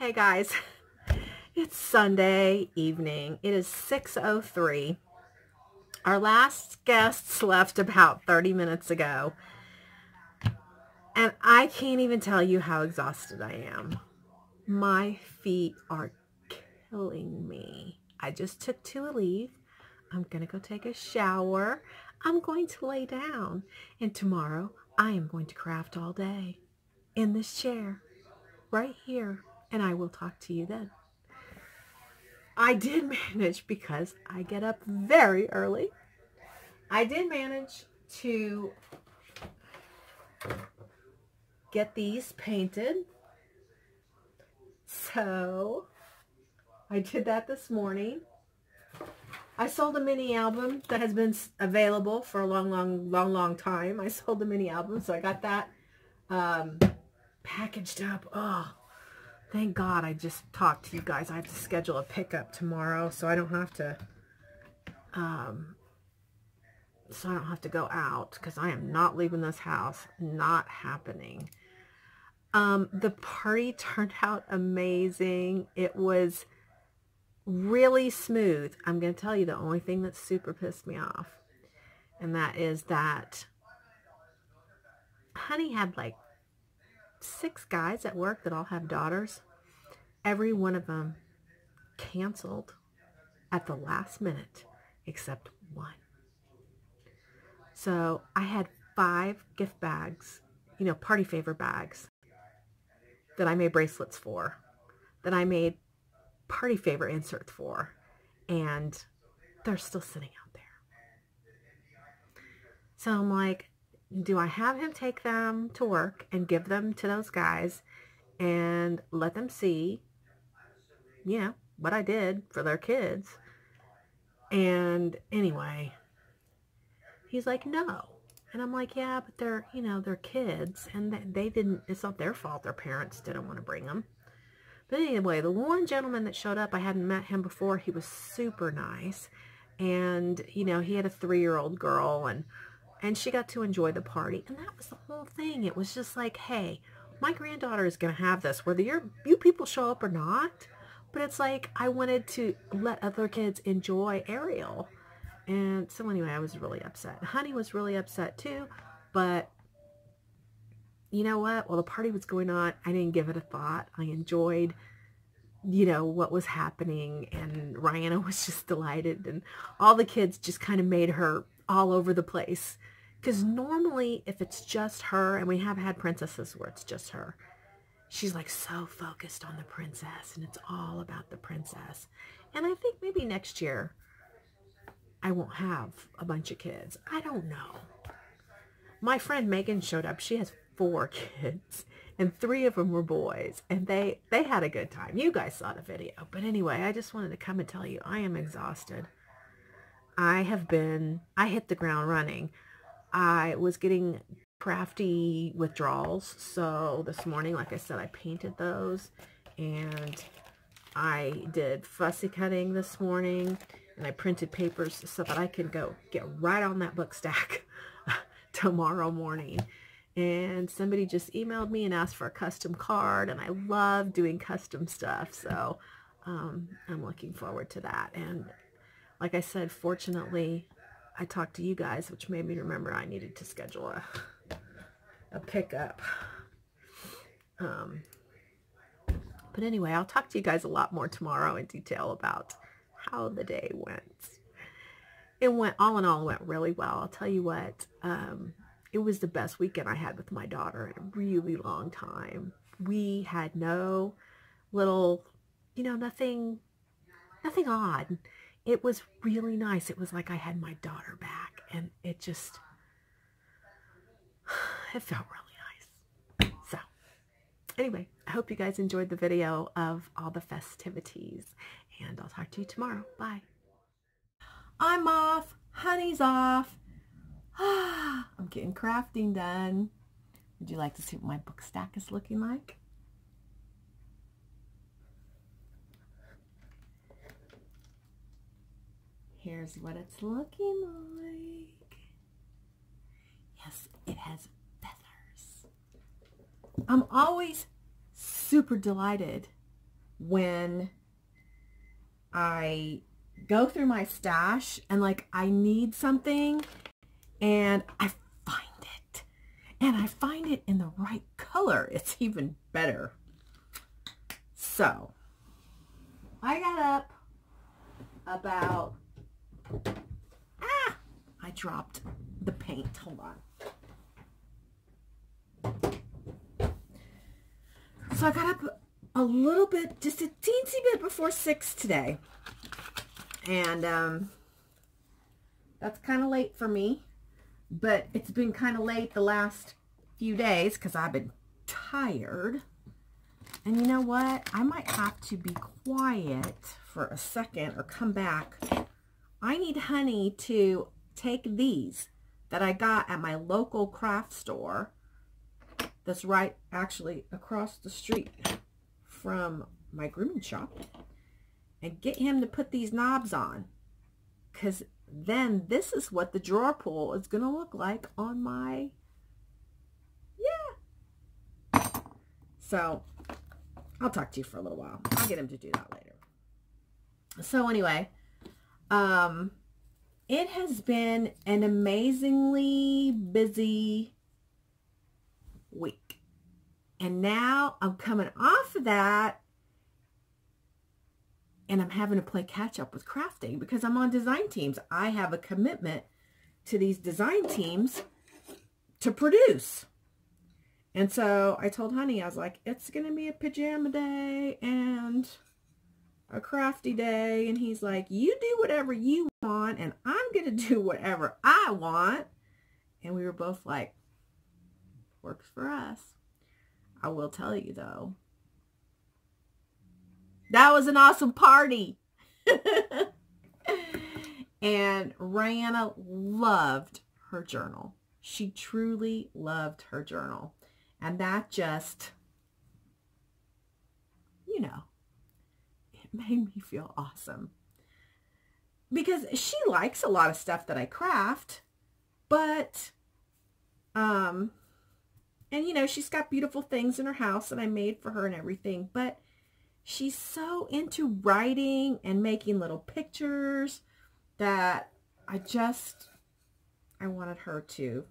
Hey guys, it's Sunday evening. It is 6:03. Our last guests left about 30 minutes ago, and I can't even tell you how exhausted I am. My feet are killing me. I just took a leave. I'm going to go take a shower. I'm going to lay down, and tomorrow I am going to craft all day in this chair right here, and I will talk to you then. I did manage, because I get up very early, I did manage to get these painted. So I did that this morning. I sold a mini album that has been available for a long time. I sold the mini album, so I got that packaged up. Oh, thank God I just talked to you guys. I have to schedule a pickup tomorrow, so I don't have to go out, because I am not leaving this house. Not happening. The party turned out amazing. It was really smooth. I'm going to tell you the only thing that super pissed me off, and that is that Honey had like 6 guys at work that all have daughters. Every one of them canceled at the last minute except one. So I had 5 gift bags, party favor bags, that I made bracelets for, that I made party favor inserts for, and they're still sitting out there. So I'm like, do I have him take them to work and give them to those guys and let them see, what I did for their kids? And anyway, he's like, no. And I'm like, yeah, but they're, they're kids, and they didn't, it's not their fault their parents didn't want to bring them. But anyway, the one gentleman that showed up, I hadn't met him before. He was super nice. And, he had a 3-year-old girl, and she got to enjoy the party. And that was the whole thing. It was just like, hey, my granddaughter is going to have this, whether you people show up or not. But it's like, I wanted to let other kids enjoy Ariel. And so anyway, I was really upset. Honey was really upset too, but you know what? While the party was going on, I didn't give it a thought. I enjoyed, what was happening, and Rihanna was just delighted, and all the kids just kind of made her all over the place. Because normally, if it's just her, and we have had princesses where it's just her, she's like so focused on the princess, and it's all about the princess. And I think maybe next year I won't have a bunch of kids. I don't know. My friend Megan showed up. She has 4 kids, and 3 of them were boys, and they had a good time. You guys saw the video. But anyway, I just wanted to come and tell you I am exhausted. I hit the ground running. I was getting crafty withdrawals, so this morning, like I said, I painted those, and I did fussy cutting this morning, and I printed papers so that I can go get right on that book stack tomorrow morning. And somebody just emailed me and asked for a custom card, and I love doing custom stuff, so I'm looking forward to that. And like I said, fortunately, I talked to you guys, which made me remember I needed to schedule a pickup. But anyway, I'll talk to you guys a lot more tomorrow in detail about how the day went. It went, all in all, went really well. I'll tell you what, it was the best weekend I had with my daughter in a really long time. We had no little, nothing odd. It was really nice. It was like I had my daughter back, and it felt really nice. So anyway, I hope you guys enjoyed the video of all the festivities, and I'll talk to you tomorrow. Bye. I'm off. Honey's off. I'm getting crafting done. Would you like to see what my book stack is looking like? Here's what it's looking like. Yes, it has feathers. I'm always super delighted when I go through my stash and like I need something and I find it. And I find it in the right color. It's even better. So, I got up about... I dropped the paint. Hold on. So I got up a little bit, just a teensy bit before 6 today. And that's kind of late for me. But it's been kind of late the last few days because I've been tired. And you know what? I might have to be quiet for a second or come back. I need Honey to take these that I got at my local craft store that's right actually across the street from my grooming shop and get him to put these knobs on, because then this is what the drawer pull is going to look like on my, so I'll talk to you for a little while. I'll get him to do that later. So anyway, it has been an amazingly busy week. And now I'm coming off of that and I'm having to play catch up with crafting because I'm on design teams. I have a commitment to these design teams to produce. And so I told Honey, I was like, it's going to be a pajama day and a crafty day. And he's like, you do whatever you want and I'm going to do whatever I want. And we were both like, works for us. I will tell you though, that was an awesome party. And Rihanna loved her journal. She truly loved her journal. And that just, you know, it made me feel awesome. Because she likes a lot of stuff that I craft, but, and you know, she's got beautiful things in her house that I made for her and everything, but she's so into writing and making little pictures that I wanted her to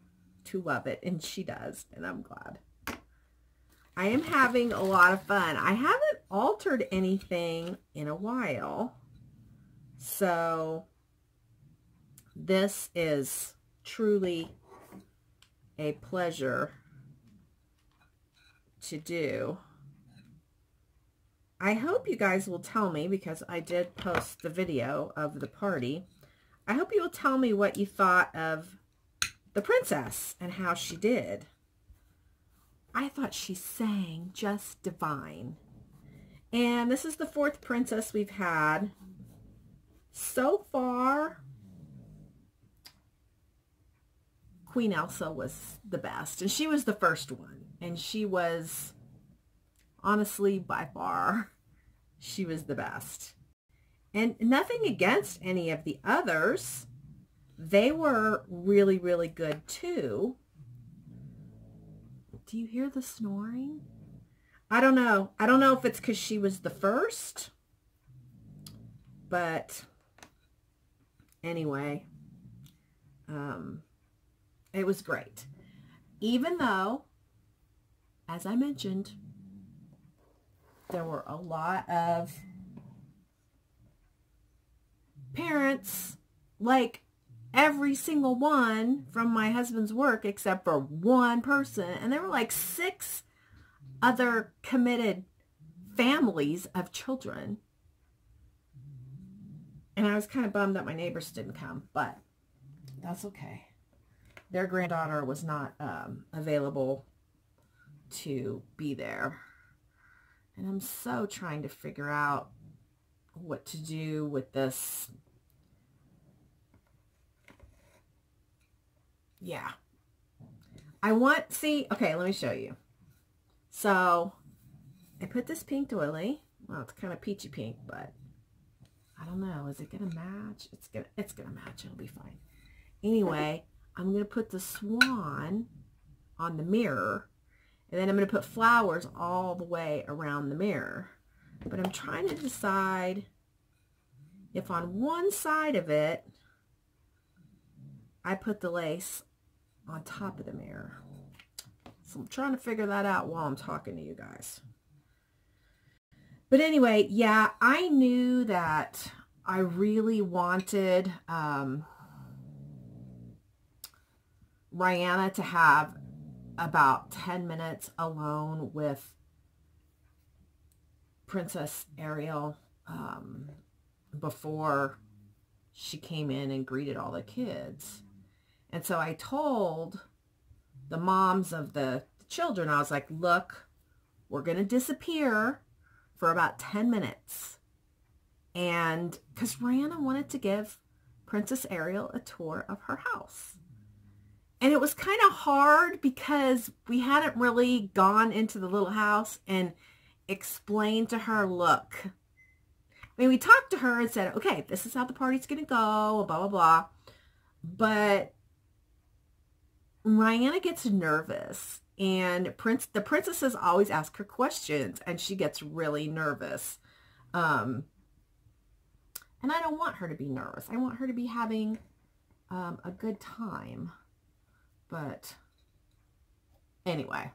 love it, and she does, and I'm glad. I am having a lot of fun. I haven't altered anything in a while, so this is truly a pleasure to do. I hope you guys will tell me, because I did post the video of the party. I hope you will tell me what you thought of the princess and how she did. I thought she sang just divine. And this is the 4th princess we've had. So far, Queen Elsa was the best. And she was the first one. And she was, honestly, by far, she was the best. And nothing against any of the others. They were really, really good too. Do you hear the snoring? I don't know. I don't know if it's because she was the first. But anyway, it was great. Even though, as I mentioned, there were a lot of parents, like every single one from my husband's work except for one person, and there were like 6 other committed families of children, and I was kind of bummed that my neighbors didn't come, but that's okay. Their granddaughter was not available to be there, and I'm so trying to figure out what to do with this. Yeah. I want, see, okay, let me show you. So, I put this pink doily. Well, it's kind of peachy pink, but I don't know. Is it going to match? It's going to match. It'll be fine. Anyway, I'm going to put the swan on the mirror, and then I'm going to put flowers all the way around the mirror. But I'm trying to decide if on one side of it, I put the lace on top of the mirror. So I'm trying to figure that out while I'm talking to you guys. But anyway, yeah, I knew that I really wanted Rihanna to have about 10 minutes alone with Princess Ariel before she came in and greeted all the kids. And so I told the moms of the children, I was like, look, we're going to disappear for about 10 minutes. And because Rihanna wanted to give Princess Ariel a tour of her house. And it was kind of hard because we hadn't really gone into the little house and explained to her, look, I mean, we talked to her and said, okay, this is how the party's going to go, blah, blah, blah. But Rihanna gets nervous, and the princesses always ask her questions, and she gets really nervous. And I don't want her to be nervous. I want her to be having a good time. But anyway,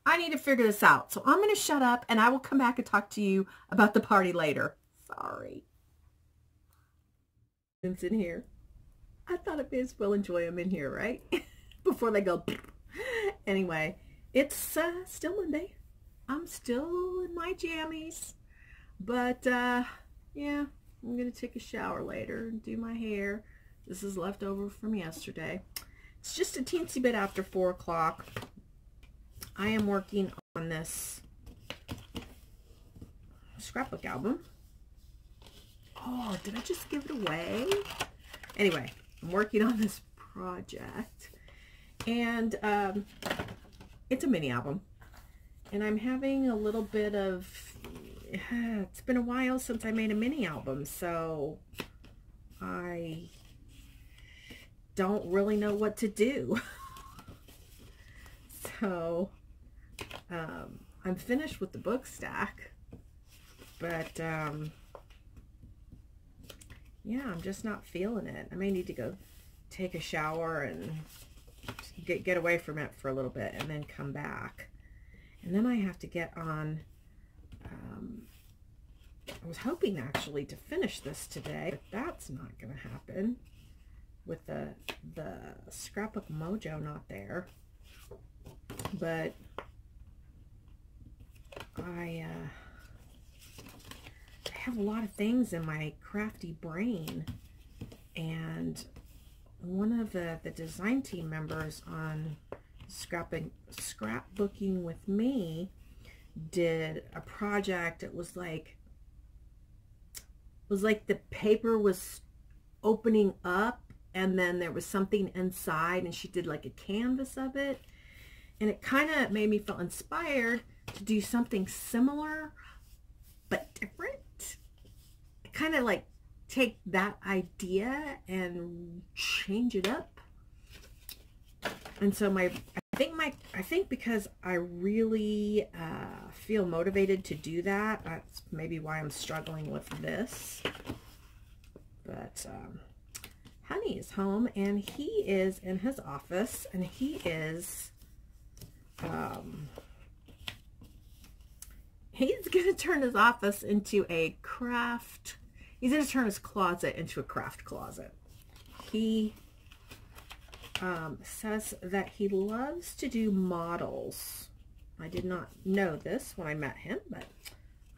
I need to figure this out. So I'm going to shut up, and I will come back and talk to you about the party later. Sorry. It's in here. I thought I may as well enjoy them in here, right? Before they go. Anyway, it's still Monday. I'm still in my jammies. But, yeah, I'm going to take a shower later and do my hair. This is left over from yesterday. It's just a teensy bit after 4 o'clock. I am working on this scrapbook album. Oh, did I just give it away? Anyway, I'm working on this project. And it's a mini album. And I'm having a little bit of... It's been a while since I made a mini album, so I don't really know what to do. So I'm finished with the book stack, but yeah, I'm just not feeling it. I may need to go take a shower and get away from it for a little bit and then come back. And then I have to get on, I was hoping actually to finish this today, but that's not going to happen with the scrapbook mojo not there. But I have a lot of things in my crafty brain, and one of the design team members on scrapbooking with me did a project. It was like the paper was opening up and then there was something inside, and she did like a canvas of it, and it kind of made me feel inspired to do something similar but different. Kind of like take that idea and change it up. And so I think because I really feel motivated to do that, that's maybe why I'm struggling with this. But Honey is home, and he is in his office, and he is he's gonna turn his office into a craft. He's going to turn his closet into a craft closet. He says that he loves to do models. I did not know this when I met him, but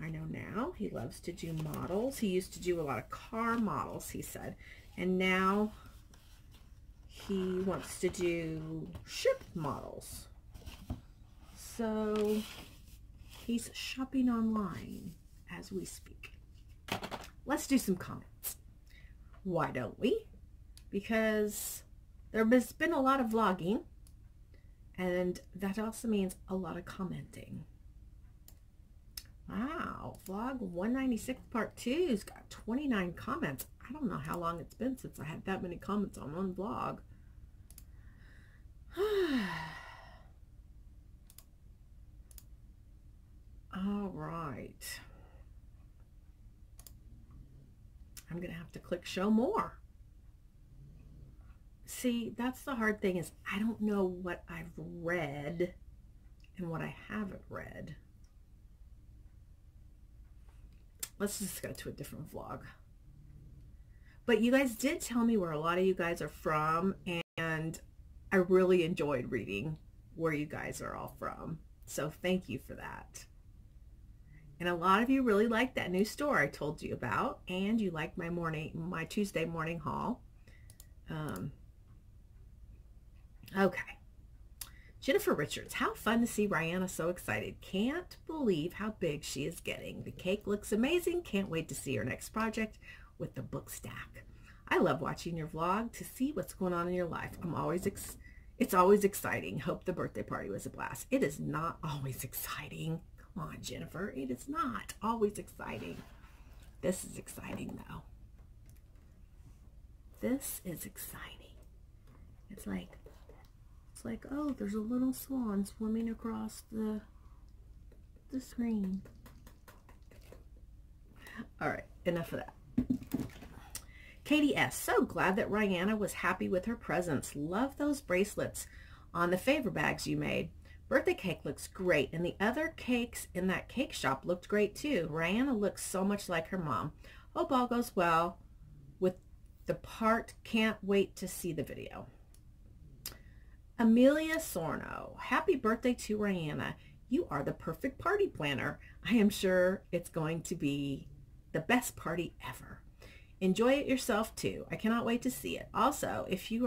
I know now. He loves to do models. He used to do a lot of car models, he said. And now he wants to do ship models. So he's shopping online as we speak. Let's do some comments. Why don't we? Because there has been a lot of vlogging, and that also means a lot of commenting. Wow, vlog 196 part 2's got 29 comments. I don't know how long it's been since I had that many comments on one vlog. All right. I'm going to have to click show more. See, that's the hard thing, is I don't know what I've read and what I haven't read. Let's just go to a different vlog. But you guys did tell me where a lot of you guys are from, and I really enjoyed reading where you guys are all from. So thank you for that. And a lot of you really liked that new store I told you about, and you liked my Tuesday morning haul. Okay. Jennifer Richards, how fun to see Rihanna so excited. Can't believe how big she is getting. The cake looks amazing. Can't wait to see her next project with the book stack. I love watching your vlog to see what's going on in your life. It's always exciting. Hope the birthday party was a blast. It is not always exciting. Come on, Jennifer. It is not always exciting. This is exciting, though. This is exciting. It's like, oh, there's a little swan swimming across the screen. All right, enough of that. Katie S., so glad that Rihanna was happy with her presents. Love those bracelets on the favor bags you made. Birthday cake looks great, and the other cakes in that cake shop looked great too. Rihanna looks so much like her mom. Hope all goes well with the part. Can't wait to see the video. Amelia Sorno, happy birthday to Rihanna. You are the perfect party planner. I am sure it's going to be the best party ever. Enjoy it yourself too. I cannot wait to see it. Also, if you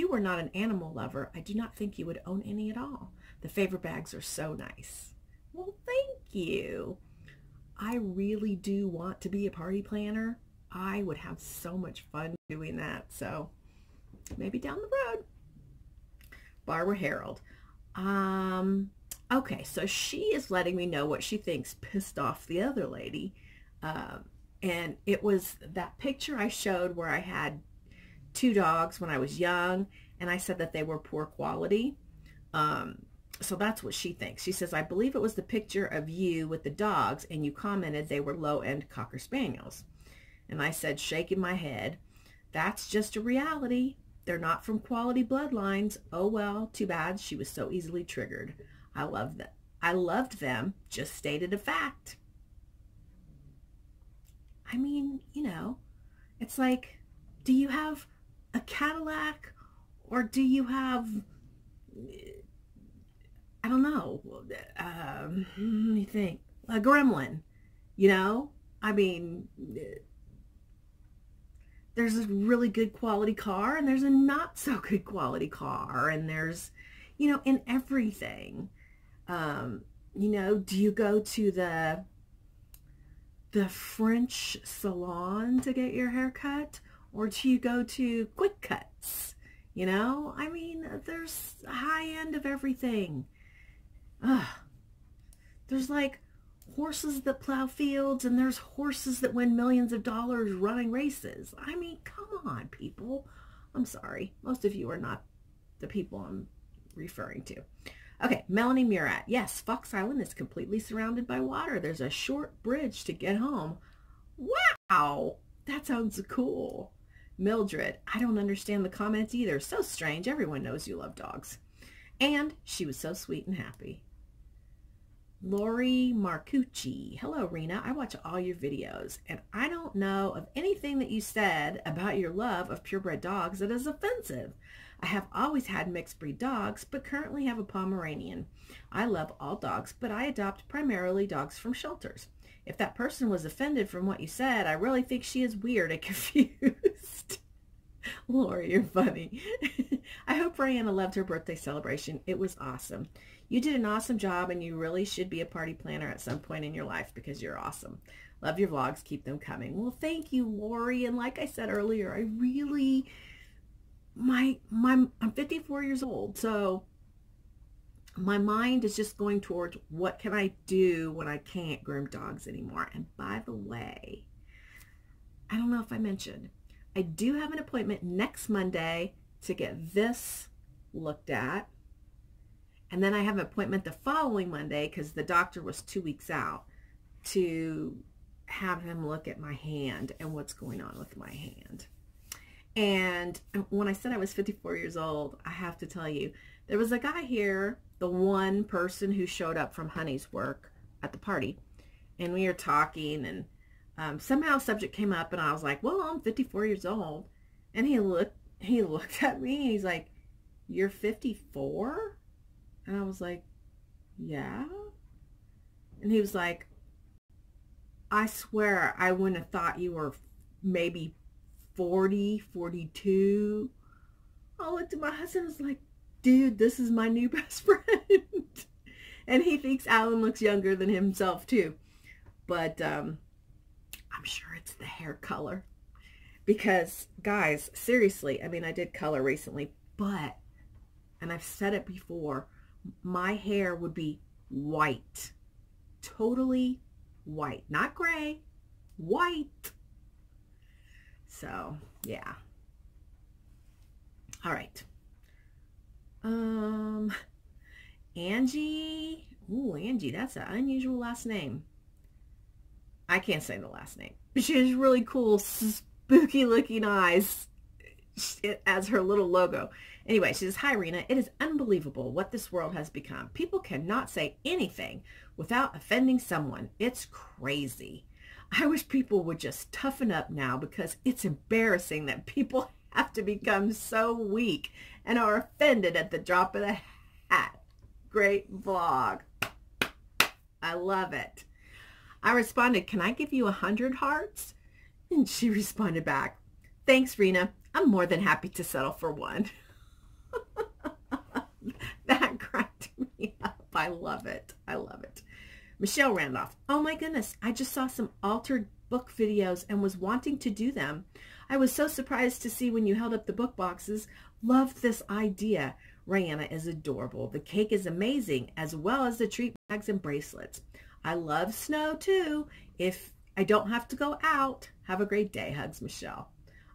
were not an animal lover, I do not think you would own any at all. The favor bags are so nice. Well, thank you. I really do want to be a party planner. I would have so much fun doing that. So maybe down the road. Barbara Harold. Okay, so she is letting me know what she thinks pissed off the other lady. And it was that picture I showed where I had 2 dogs when I was young, and I said that they were poor quality. So that's what she thinks. She says, I believe it was the picture of you with the dogs, and you commented they were low-end Cocker Spaniels. And I said, shaking my head, that's just a reality. They're not from quality bloodlines. Oh well, too bad she was so easily triggered. I loved them, just stated a fact. I mean, you know, it's like, do you have a Cadillac, or do you have, I don't know, let me think, a Gremlin, you know? I mean, there's a really good quality car, and there's a not so good quality car, and there's, you know, in everything. You know, do you go to the French salon to get your hair cut, or do you go to Quick Cuts? You know, I mean, there's a high end of everything. There's like horses that plow fields, and there's horses that win millions of dollars running races. I mean, come on, people. I'm sorry. Most of you are not the people I'm referring to. Okay, Melanie Murat. Yes, Fox Island is completely surrounded by water. There's a short bridge to get home. Wow, that sounds cool. Mildred, I don't understand the comments either. So strange. Everyone knows you love dogs. And she was so sweet and happy. Lori Marcucci. Hello, Rena. I watch all your videos, and I don't know of anything that you said about your love of purebred dogs that is offensive. I have always had mixed breed dogs, but currently have a Pomeranian. I love all dogs, but I adopt primarily dogs from shelters. If that person was offended from what you said, I really think she is weird and confused. Lori, you're funny. I hope Rihanna loved her birthday celebration. It was awesome. You did an awesome job, and you really should be a party planner at some point in your life because you're awesome. Love your vlogs. Keep them coming. Well, thank you, Lori. And like I said earlier, I really... I'm 54 years old, so my mind is just going towards what can I do when I can't groom dogs anymore. And by the way, I don't know if I mentioned, I do have an appointment next Monday to get this looked at, and then I have an appointment the following Monday because the doctor was 2 weeks out to have him look at my hand and what's going on with my hand. And when I said I was 54 years old, I have to tell you, there was a guy here, the one person who showed up from Honey's work at the party, and we were talking, and somehow subject came up, and I was like, well, I'm 54 years old. And he looked at me, and he's like, you're 54? And I was like, yeah. And he was like, I swear I wouldn't have thought you were maybe 40, 42. I looked at my husband and was like, dude, this is my new best friend. And he thinks Alan looks younger than himself too. But I'm sure it's the hair color. Because, guys, seriously, I mean, I did color recently, but, and I've said it before, my hair would be white. Totally white. Not gray. White. So, yeah. All right. Angie. Ooh, Angie, that's an unusual last name. I can't say the last name. But she has really cool, spooky looking eyes as her little logo. Anyway, she says, hi, Rena. It is unbelievable what this world has become. People cannot say anything without offending someone. It's crazy. I wish people would just toughen up now, because it's embarrassing that people have to become so weak and are offended at the drop of the hat. Great vlog. I love it. I responded, can I give you 100 hearts? And she responded back, thanks, Rena. I'm more than happy to settle for one. That cracked me up. I love it. I love it. Michelle Randolph. Oh my goodness. I just saw some altered book videos and was wanting to do them. I was so surprised to see when you held up the book boxes. Loved this idea. Rihanna is adorable. The cake is amazing, as well as the treat bags and bracelets. I love snow too. If I don't have to go out, have a great day. Hugs, Michelle.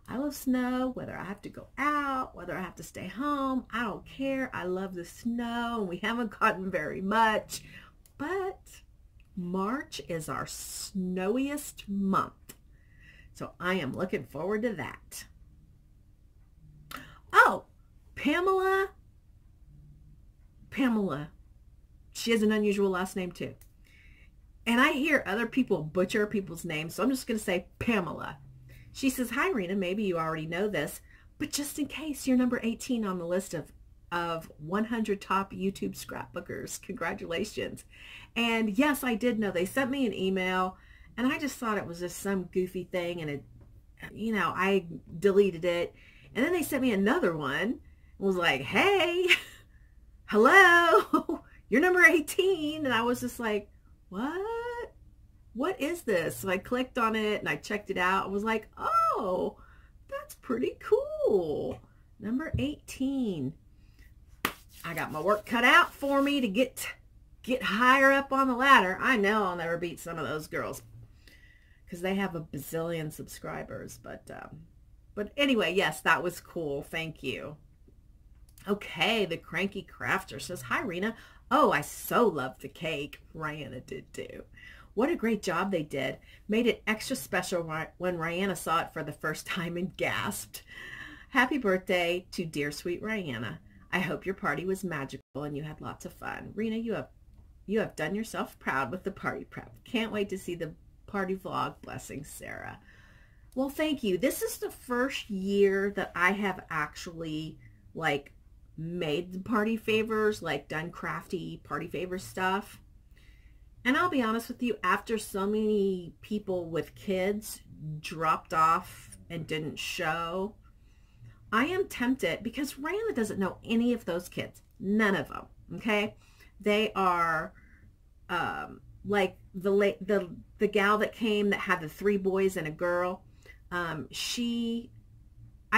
I love snow, whether I have to go out, whether I have to stay home. I don't care. I love the snow. We haven't gotten very much, but March is our snowiest month. So I am looking forward to that. Oh, Pamela. She has an unusual last name too. And I hear other people butcher people's names, so I'm just going to say Pamela. She says, hi, Rena, maybe you already know this, but just in case, you're number 18 on the list of 100 top YouTube scrapbookers. Congratulations. And yes, I did know. They sent me an email, and I just thought it was just some goofy thing, and it, you know, I deleted it. And then they sent me another one and was like, hey, hello, you're number 18. And I was just like, what is this? So I clicked on it and I checked it out. I was like, oh, that's pretty cool. Number 18. I got my work cut out for me to get higher up on the ladder. I know I'll never beat some of those girls because they have a bazillion subscribers. But anyway, yes, that was cool. Thank you. Okay, the Cranky Crafter says, hi, Rena. Oh, I so loved the cake. Rihanna did too. What a great job they did. Made it extra special when Rihanna saw it for the first time and gasped. Happy birthday to dear sweet Rihanna. I hope your party was magical and you had lots of fun. Rena, you have done yourself proud with the party prep. Can't wait to see the party vlog. Blessings, Sarah. Well, thank you. This is the first year that I have actually like made the party favors, like done crafty party favor stuff. And I'll be honest with you, after so many people with kids dropped off and didn't show, I am tempted, because Rihanna doesn't know any of those kids. None of them, okay? They are like the gal that came that had the 3 boys and a girl. I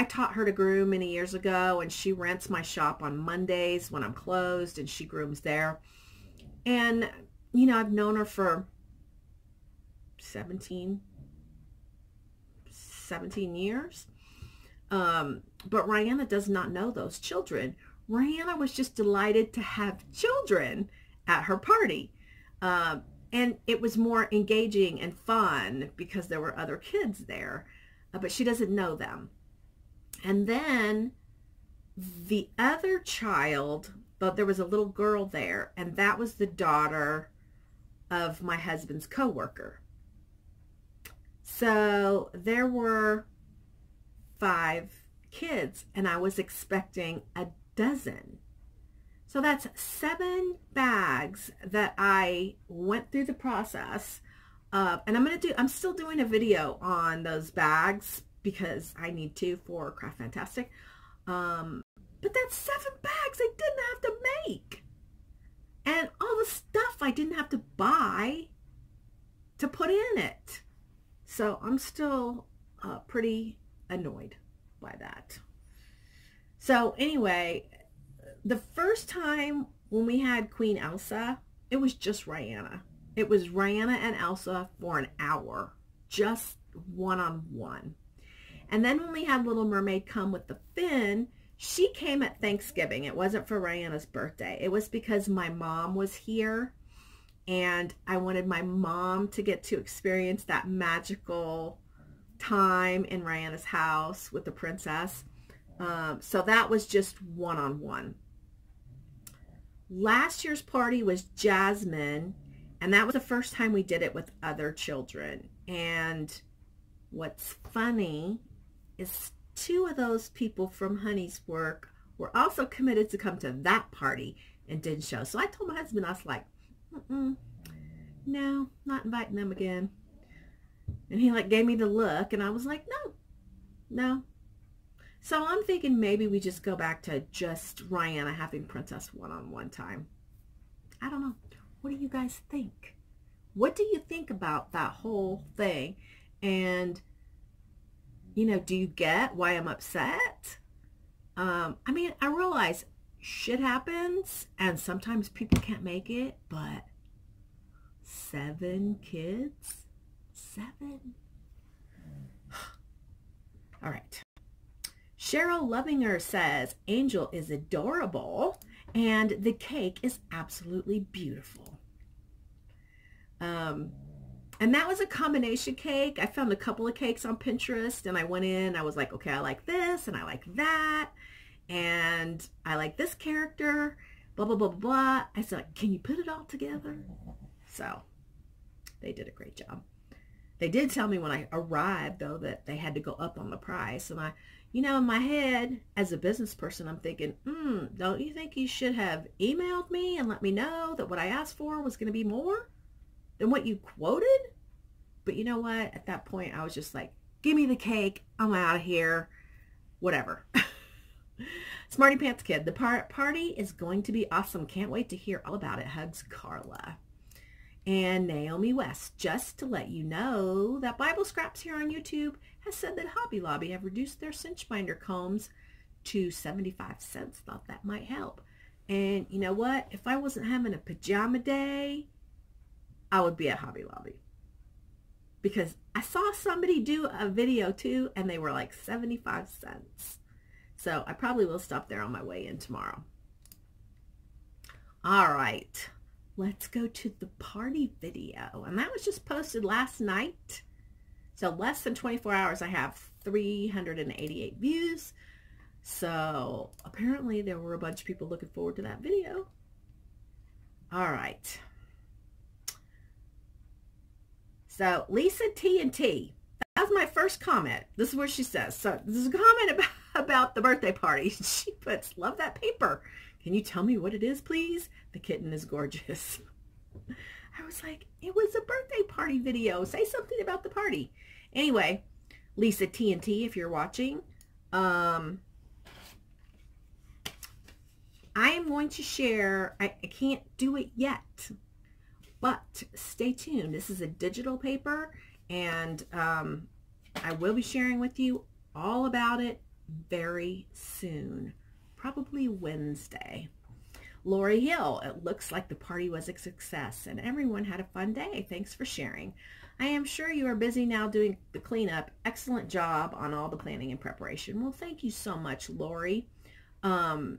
taught her to groom many years ago, and she rents my shop on Mondays when I'm closed, and she grooms there. And you know, I've known her for 17 years. But Rihanna does not know those children. Rihanna was just delighted to have children at her party. And it was more engaging and fun because there were other kids there, but she doesn't know them. And then the other child, but there was a little girl there, and that was the daughter of my husband's coworker. So there were 5 kids, and I was expecting a dozen. So that's 7 bags that I went through the process of, and I'm still doing a video on those bags because I need to for Craft Fantastic. But that's 7 bags I didn't have to make. And all the stuff I didn't have to buy to put in it. So I'm still pretty annoyed by that. So anyway, the first time when we had Queen Elsa, it was just Rihanna. It was Rihanna and Elsa for an hour, just one-on-one. And then when we had Little Mermaid come with the Finn, she came at Thanksgiving. It wasn't for Rihanna's birthday. It was because my mom was here, and I wanted my mom to get to experience that magical time in Rihanna's house with the princess. So that was just one-on-one. Last year's party was Jasmine, and that was the first time we did it with other children. And what's funny is 2 of those people from Honey's work were also committed to come to that party and didn't show. So I told my husband, I was like, no, not inviting them again. And he like gave me the look, and I was like, no. So I'm thinking maybe we just go back to just Rihanna having princess one-on-one time. I don't know. What do you guys think? What do you think about that whole thing? And, you know, do you get why I'm upset? I mean, I realize shit happens and sometimes people can't make it, but 7 kids? 7? All right. Cheryl Lovinger says, Angel is adorable and the cake is absolutely beautiful. And that was a combination cake. I found a couple of cakes on Pinterest, and I went in, I was like, okay, I like this and I like that, and I like this character, blah, blah, blah, blah. I said, can you put it all together? So they did a great job. They did tell me when I arrived, though, that they had to go up on the price. And I, you know, in my head, as a business person, I'm thinking, don't you think you should have emailed me and let me know that what I asked for was going to be more than what you quoted? But you know what? At that point, I was just like, give me the cake. I'm out of here. Whatever. Smarty Pants Kid. The party is going to be awesome. Can't wait to hear all about it. Hugs, Carla. And Naomi West, just to let you know that Bible Scraps here on YouTube has said that Hobby Lobby have reduced their cinch binder combs to 75 cents. Thought that might help. And you know what? If I wasn't having a pajama day, I would be at Hobby Lobby. Because I saw somebody do a video too, and they were like 75 cents. So I probably will stop there on my way in tomorrow. All right. Let's go to the party video. And that was just posted last night. So less than 24 hours, I have 388 views. So apparently there were a bunch of people looking forward to that video. All right. So Lisa T&T, that was my first comment. This is what she says. So this is a comment about the birthday party. She puts, love that paper. Can you tell me what it is, please? The kitten is gorgeous. I was like, it was a birthday party video. Say something about the party. Anyway, Lisa T&T, if you're watching, I am going to share, I can't do it yet, but stay tuned. This is a digital paper, and I will be sharing with you all about it very soon. Probably Wednesday. Lori Hill, it looks like the party was a success and everyone had a fun day. Thanks for sharing. I am sure you are busy now doing the cleanup. Excellent job on all the planning and preparation. Well, thank you so much, Lori. It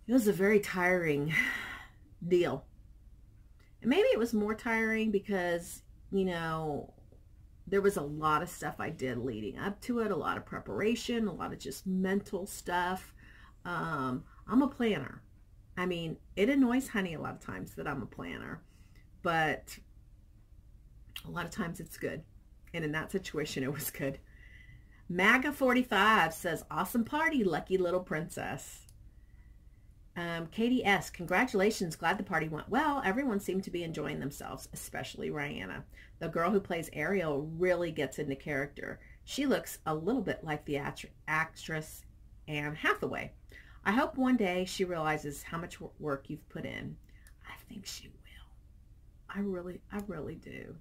was a very tiring deal. And maybe it was more tiring because, you know, there was a lot of stuff I did leading up to it, a lot of preparation, a lot of just mental stuff. I'm a planner. I mean, it annoys Honey a lot of times that I'm a planner, but a lot of times it's good. And in that situation, it was good. MAGA45 says, awesome party, lucky little princess. Katie S., congratulations, glad the party went well. Everyone seemed to be enjoying themselves, especially Rihanna. The girl who plays Ariel really gets into character. She looks a little bit like the actress Anne Hathaway. I hope one day she realizes how much work you've put in. I think she will. I really do.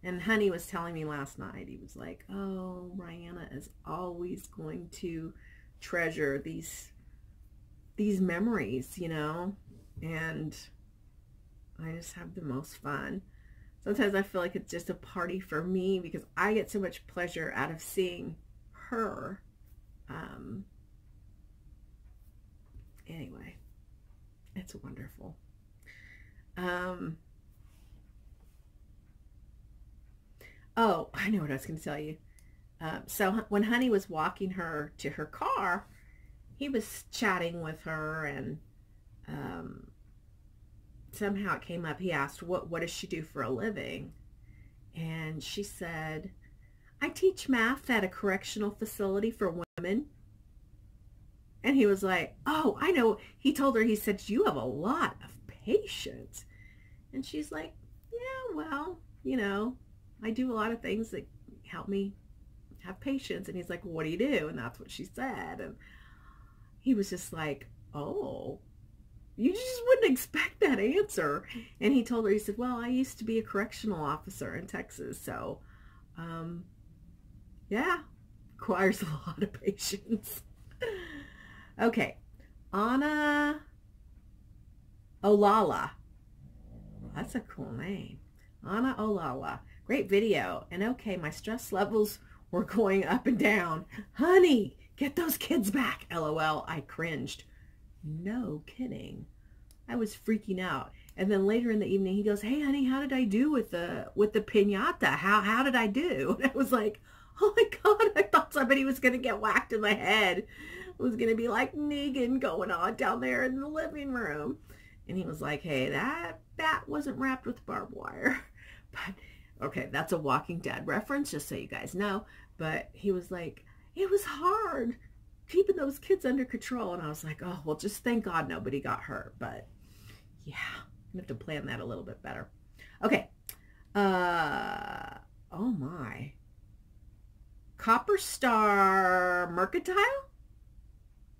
And Honey was telling me last night, he was like, oh, Rihanna is always going to treasure these memories, you know, and I just have the most fun. Sometimes I feel like it's just a party for me because I get so much pleasure out of seeing her. Anyway, it's wonderful. Oh, I know what I was going to tell you. So when Honey was walking her to her car, he was chatting with her, and somehow it came up. He asked, what does she do for a living? And she said, I teach math at a correctional facility for women. And he was like, oh, I know. He told her, he said, you have a lot of patience. And she's like, yeah, well, you know, I do a lot of things that help me have patience. And he's like, well, what do you do? And that's what she said. And he was just like, oh, you just wouldn't expect that answer. And he told her, he said, well, I used to be a correctional officer in Texas. So, yeah, requires a lot of patience. Okay. Anna Olala. That's a cool name. Anna Olala. Great video. And okay, my stress levels were going up and down. Honey, get those kids back. LOL. I cringed. No kidding. I was freaking out. And then later in the evening, he goes, hey, honey, how did I do with the piñata? How did I do? And I was like, oh my God, I thought somebody was going to get whacked in the head. It was going to be like Negan going on down there in the living room. And he was like, hey, that wasn't wrapped with barbed wire. But, okay, that's a Walking Dead reference, just so you guys know. But he was like, it was hard keeping those kids under control. And I was like, oh, well, just thank God nobody got hurt. But, yeah, I'm going to have to plan that a little bit better. Okay. Oh, my. Copper Star Mercantile?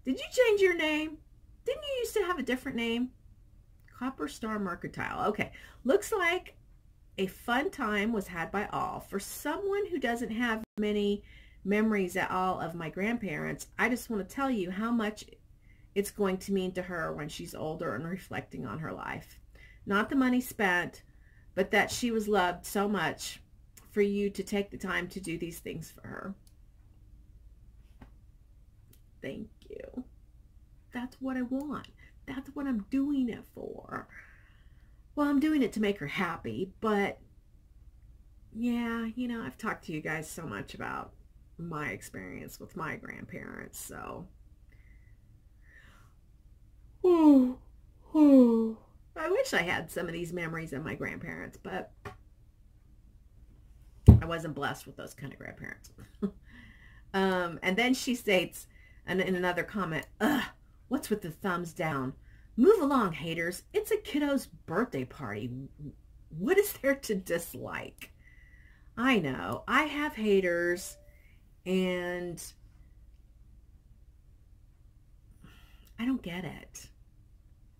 Did you change your name? Didn't you used to have a different name? Copper Star Mercantile. Okay. Looks like a fun time was had by all. For someone who doesn't have many memories at all of my grandparents, I just want to tell you how much it's going to mean to her when she's older and reflecting on her life. Not the money spent, but that she was loved so much for you to take the time to do these things for her. Thank you. That's what I want. That's what I'm doing it for. Well, I'm doing it to make her happy, but yeah, you know, I've talked to you guys so much about my experience with my grandparents, so I wish I had some of these memories of my grandparents, but I wasn't blessed with those kind of grandparents. And then she states in another comment, ugh, what's with the thumbs down? Move along, haters. It's a kiddo's birthday party. What is there to dislike? I know. I have haters, and I don't get it.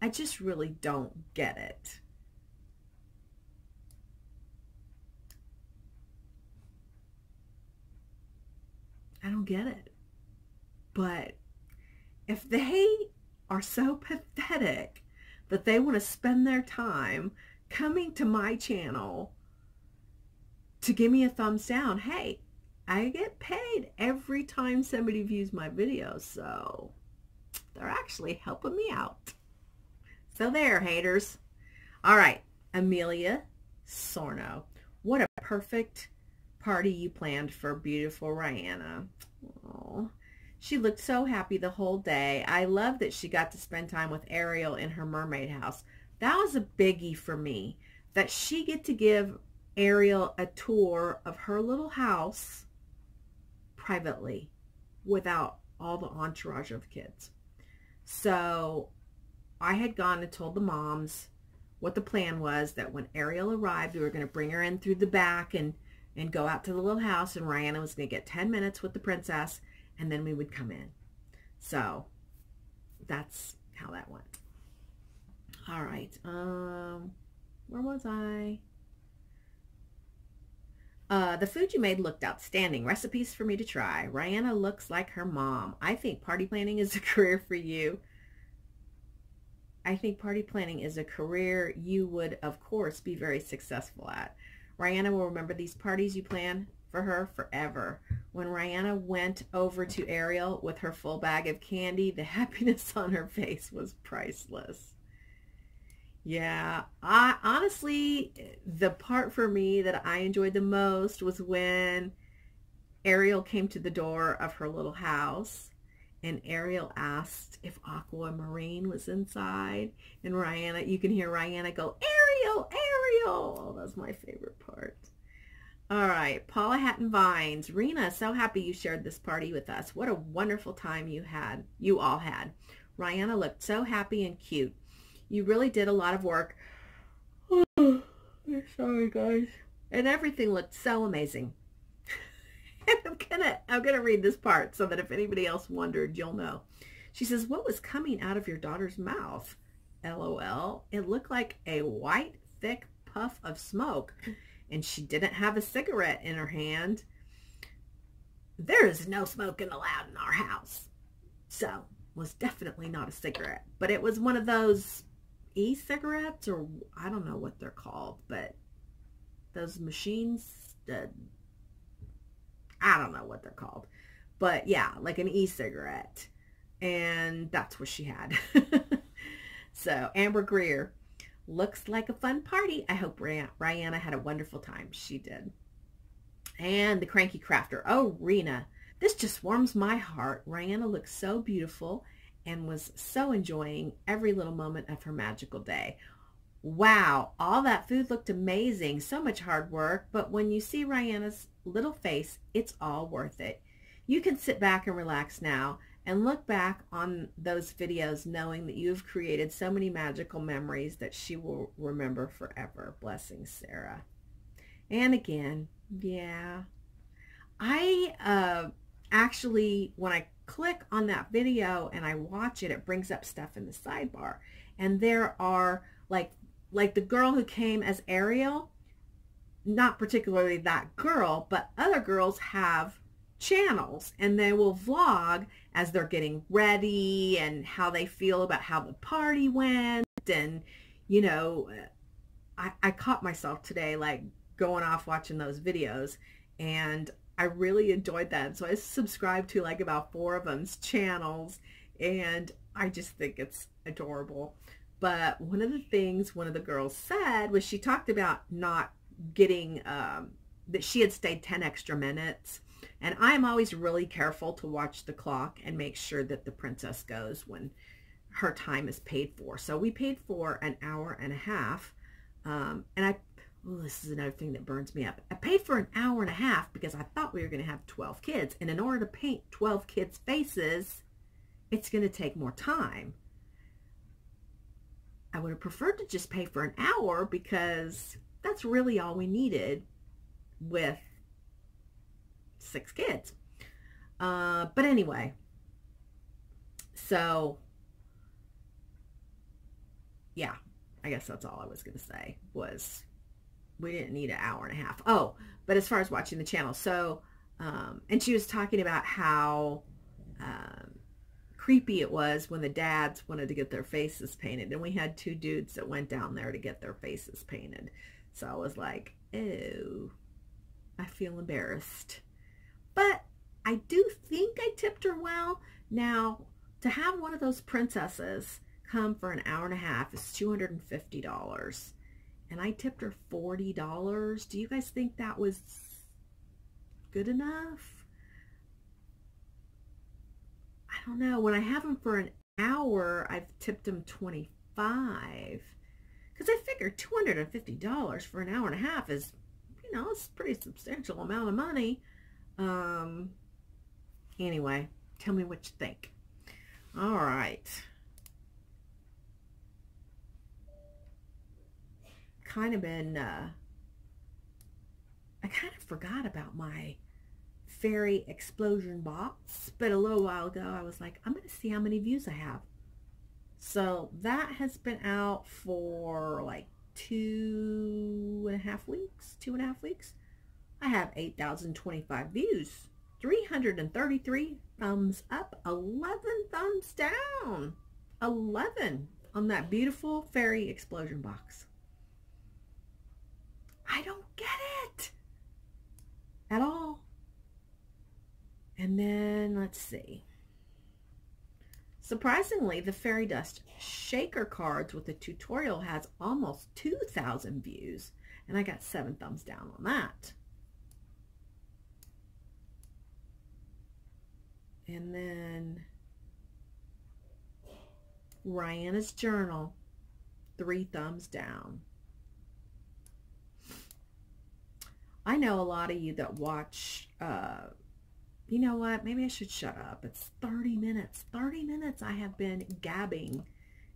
I just really don't get it. I don't get it. But if they are so pathetic that they want to spend their time coming to my channel to give me a thumbs down, hey, I get paid every time somebody views my videos, so they're actually helping me out. So there, haters. All right. Amelia Sorno. What a perfect party you planned for beautiful Rihanna. Oh, she looked so happy the whole day. I love that she got to spend time with Ariel in her mermaid house. That was a biggie for me, that she get to give Ariel a tour of her little house privately without all the entourage of kids. So I had gone and told the moms what the plan was, that when Ariel arrived, we were going to bring her in through the back and go out to the little house, and Rihanna was going to get 10 minutes with the princess, and then we would come in. So that's how that went. All right. Where was I? The food you made looked outstanding. Recipes for me to try. Rihanna looks like her mom. I think party planning is a career for you. I think party planning is a career you would, of course, be very successful at. Rihanna will remember these parties you plan for her forever. When Rihanna went over to Ariel with her full bag of candy, the happiness on her face was priceless. Yeah, honestly, the part for me that I enjoyed the most was when Ariel came to the door of her little house, and Ariel asked if Aquamarine was inside, and Rihanna, you can hear Rihanna go, Ariel, Ariel. Oh, that's my favorite part. All right, Paula Hatton Vines. Rena, so happy you shared this party with us. What a wonderful time you all had. Rihanna looked so happy and cute. You really did a lot of work. Oh, sorry, guys. And everything looked so amazing. And I'm gonna read this part so that if anybody else wondered, you'll know. She says, "What was coming out of your daughter's mouth?" LOL. It looked like a white, thick puff of smoke, and she didn't have a cigarette in her hand. There is no smoking allowed in our house. So, was definitely not a cigarette, but it was one of those e-cigarettes, or I don't know what they're called, but those machines, I don't know what they're called, but yeah, like an e-cigarette, and that's what she had. So Amber Greer, looks like a fun party. I hope Rihanna had a wonderful time. She did. And the Cranky Crafter, oh, Rena, this just warms my heart. Rihanna looks so beautiful and was so enjoying every little moment of her magical day. Wow, all that food looked amazing. So much hard work, but when you see Rihanna's little face, it's all worth it. You can sit back and relax now and look back on those videos knowing that you've created so many magical memories that she will remember forever. Blessings, Sarah. And again, yeah, I actually, when I click on that video and I watch it, it brings up stuff in the sidebar, and there are like the girl who came as Ariel, not particularly that girl, but other girls have channels, and they will vlog as they're getting ready and how they feel about how the party went. And you know, I caught myself today like going off watching those videos, and I really enjoyed that. So I subscribed to like about 4 of them's channels, and I just think it's adorable. But one of the things one of the girls said was she talked about not getting, that she had stayed 10 extra minutes. And I'm always really careful to watch the clock and make sure that the princess goes when her time is paid for. So we paid for an hour and a half. This is another thing that burns me up. I paid for an hour and a half because I thought we were going to have 12 kids. And in order to paint 12 kids' faces, it's going to take more time. I would have preferred to just pay for an hour because that's really all we needed with 6 kids. But anyway, so yeah, I guess that's all I was going to say was we didn't need an hour and a half. Oh, but as far as watching the channel, so, and she was talking about how creepy it was when the dads wanted to get their faces painted. And we had 2 dudes that went down there to get their faces painted. So I was like, oh, I feel embarrassed. But I do think I tipped her well. Now, to have one of those princesses come for an hour and a half is $250. and I tipped her $40. Do you guys think that was good enough? I don't know. When I have them for an hour, I've tipped them $25. Because I figure $250 for an hour and a half is, you know, it's a pretty substantial amount of money. Anyway, tell me what you think. All right. I kind of forgot about my fairy explosion box, but a little while ago I was like, I'm going to see how many views I have. So that has been out for like 2.5 weeks. I have 8,025 views, 333 thumbs up, 11 thumbs down, 11 on that beautiful fairy explosion box. I don't get it at all. And then let's see. Surprisingly, the fairy dust shaker cards with the tutorial has almost 2,000 views, and I got 7 thumbs down on that. And then Rihanna's journal, 3 thumbs down. I know a lot of you that watch, you know what, maybe I should shut up. It's 30 minutes. 30 minutes I have been gabbing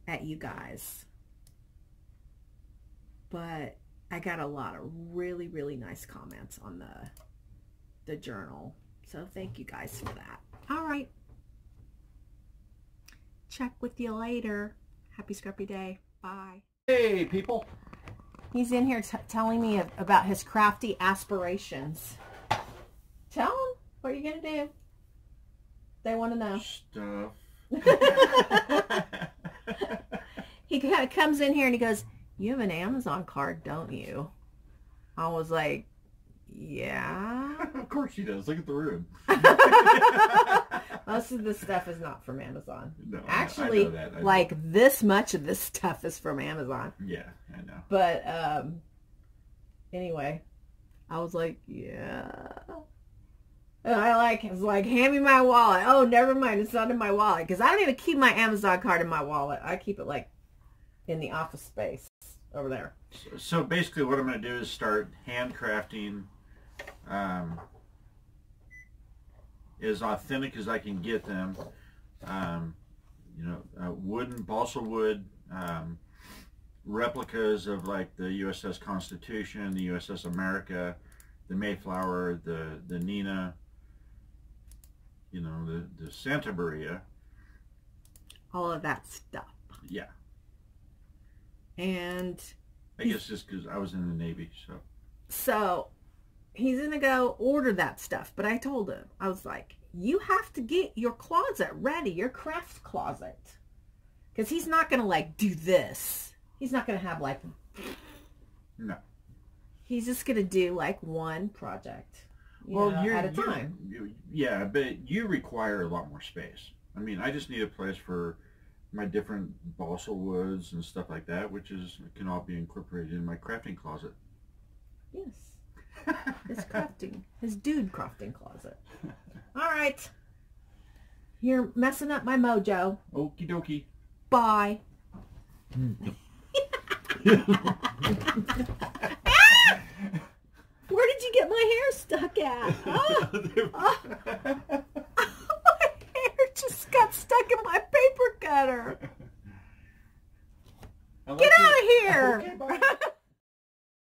at you guys. But I got a lot of really, really nice comments on the journal. So thank you guys for that. All right. Check with you later. Happy Scruffy Day. Bye. Hey, people. He's in here telling me about his crafty aspirations. Tell him. What are you going to do? They want to know. Stuff. He kind of comes in here and he goes, you have an Amazon card, don't you? I was like, yeah. Of course she does. Look at the room. Most of the stuff is not from Amazon. No, actually, I know that. like this much of this stuff is from Amazon. Yeah, I know. But anyway, I was like, yeah. And I was like, hand me my wallet. Oh, never mind, it's not in my wallet, because I don't even keep my Amazon card in my wallet. I keep it like in the office space over there. So basically, what I'm going to do is start handcrafting. As authentic as I can get them, you know, wooden, balsa wood, replicas of like the USS Constitution, the USS America, the Mayflower, the Nina, you know, the Santa Maria. All of that stuff. Yeah. And I guess just because I was in the Navy, so he's going to go order that stuff. But I told him, I was like, you have to get your closet ready, your craft closet. Because he's not going to, like, do this. He's not going to have, like... No. He's just going to do, like, one project, well, at a time. Yeah, but you require a lot more space. I mean, I just need a place for my different balsa woods and stuff like that, which can all be incorporated in my crafting closet. Yes. His dude crafting closet. All right. You're messing up my mojo. Okie dokie. Bye. Where did you get my hair stuck at? Oh. My hair just got stuck in my paper cutter. Get out of here. Okay, bye.